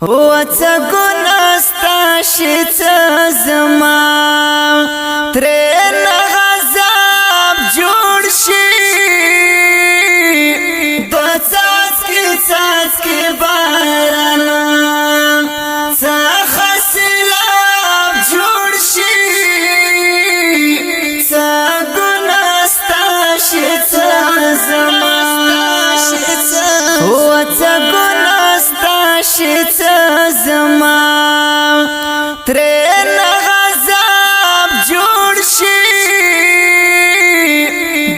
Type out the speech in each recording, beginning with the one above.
وڅه ګناه ستا چې څه زما ترېنه عذاب جوړ شي د څاڅکي څاڅکي بارانه څخه سیلاب جوړ شي څه ګناه ستا چې څه زما وڅه ګناه ستا چې څه زما ترېنه عذاب جوړ شي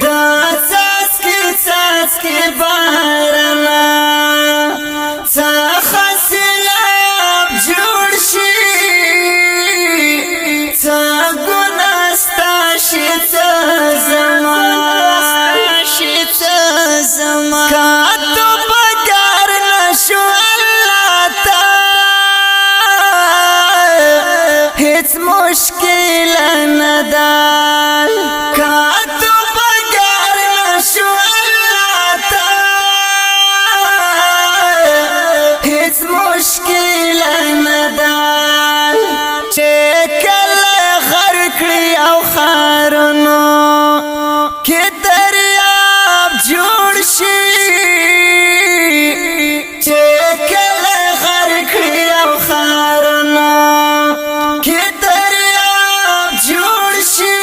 د څاڅکي څاڅکي بارانه څخه سیلاب جوړ شي څه ګناه ستا چې څه زما که تو بګار نشو الله ته هیڅ مشکل نه ده که تو بګار نشو الله ته هیڅ مشکل نه ده چې کله غرق کړي او خارونو کې دریاب جوړ شي چې کله غرق کړي او خارونو کې دریاب جوړ شي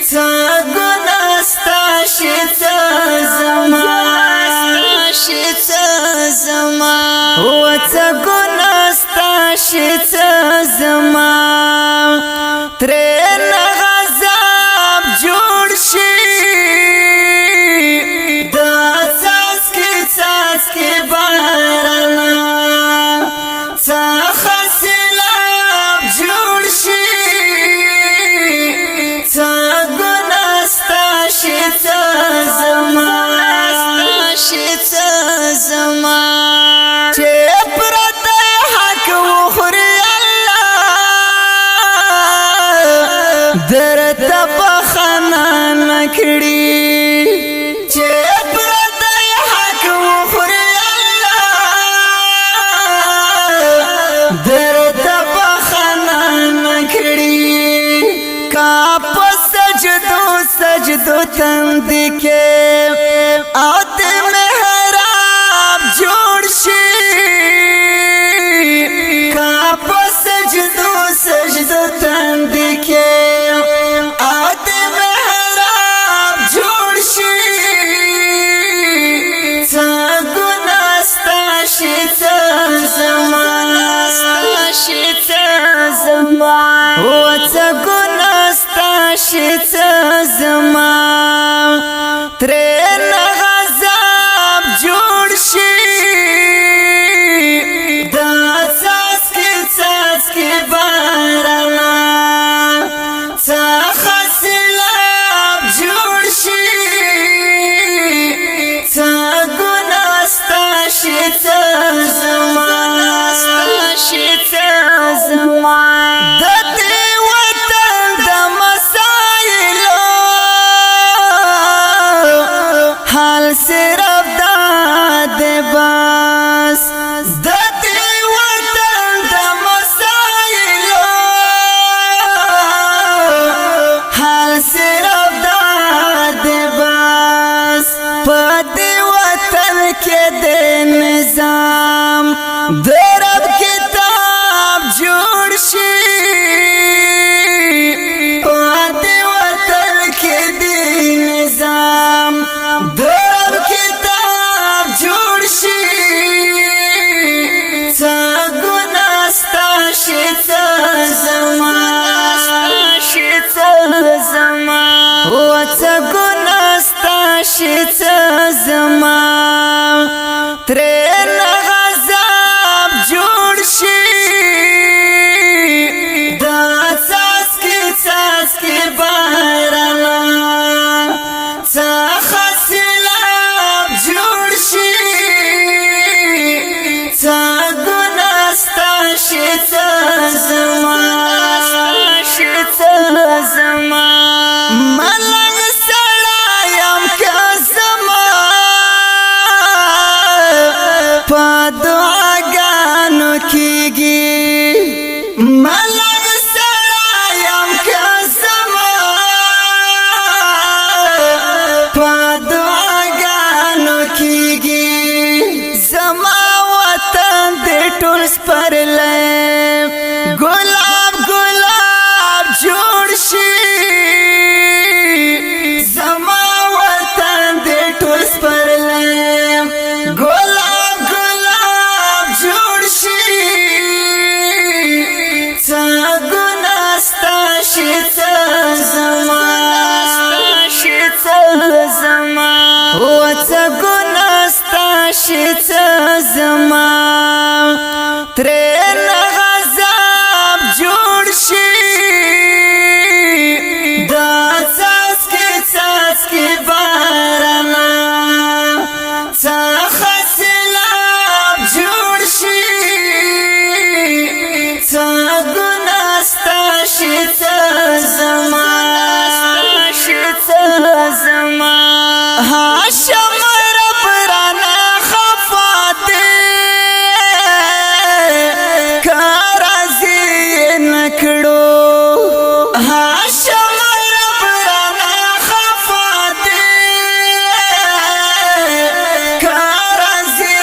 څه ګناه ستا چې څه زما وڅه ګناه ستا چې څه زما ترېنه عذاب جوړ شي د څاڅکي څاڅکي بارانه څخه سیلاب جوړ شي څه ګناه ستا چې څه زما چې پردی حق وخوري الله درته بخښنه نه کړي چې پردی حق وخوري الله درته بخښنه نه کړي کا په سجدو سجدو تند کې او د محراب جوړ شي کا په سجدو سجدو تند کې او د محراب جوړ شي څه ګناه ستا چې څه زما وڅه ګناه ستا چې څه زما ترېنه عذاب جوړ شي د څاڅکي څاڅکي بارانه څخه سیلاب جوړ شي څه ګناه ستا چې څه زما د دې وطن د مسایلو حال صرف دا دی بس د دې وطن د مسایلو حال صرف دا دی بس په دې وطن کې د نظام د رب کتاب جوړ شي په دې وطن کې د نظام د رب کتاب جوړ شي څه ګناه ستا چې څه زما وڅه ګناه ستا چې څه زما ترېنه عذاب کیږي ملنګ سړایم که زما په دعاګانو کیږي زما وطن دې ټول سپرلی ګلاب ګلاب جوړ شي زما وطن دې ټول سپرلی ګلاب ګلاب جوړ شي څه ګناه ستا شي څه زما و څه ګناه ستا شي څه زما ترېنه غضب جوړ شي دا څاڅکي څاڅکي بارانه څه سیلاب جوړ شي څه ګناه ستا شي څه زما هاشم رب رانا خفاته کارازی نکړو هاشم رب رانا خفاته کارازی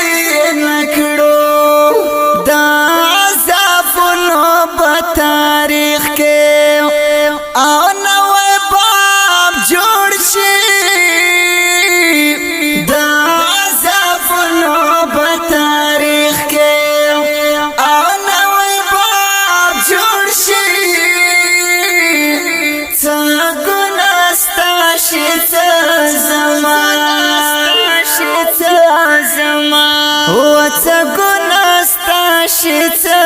نکړو دا عذابونو په تاریخ کې او نوې باب جوړ شي و څه ګناه ستا شي څه